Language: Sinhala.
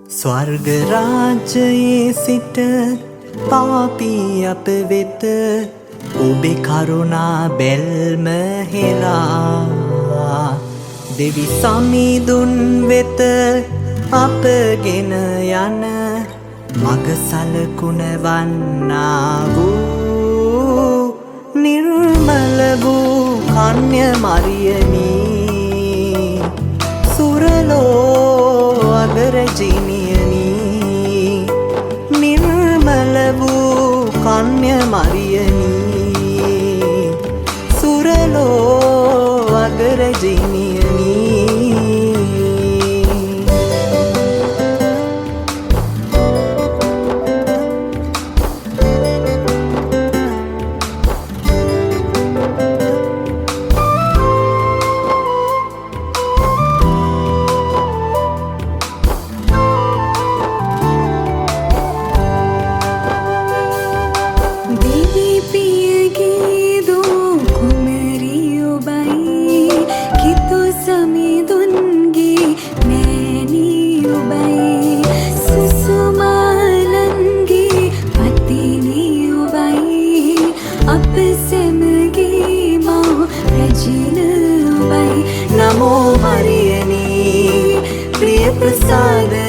ස්වර්ග රාජ්‍යයේ සිට පාපී අප වෙත ඔබේ කරුණා බැල්ම හෙලා දෙවි සමිඳුන් වෙත අපගෙන යන මග සලකුණ වන්නා වූ නිර්මල වූ කන්‍ය මරියනී සුරලෝ අගරජිනියනී නිර්මල වූ කන්‍ය මරියනී සුරලෝ අගරජිනියනී नमो मरियनी प्रिय प्रसाद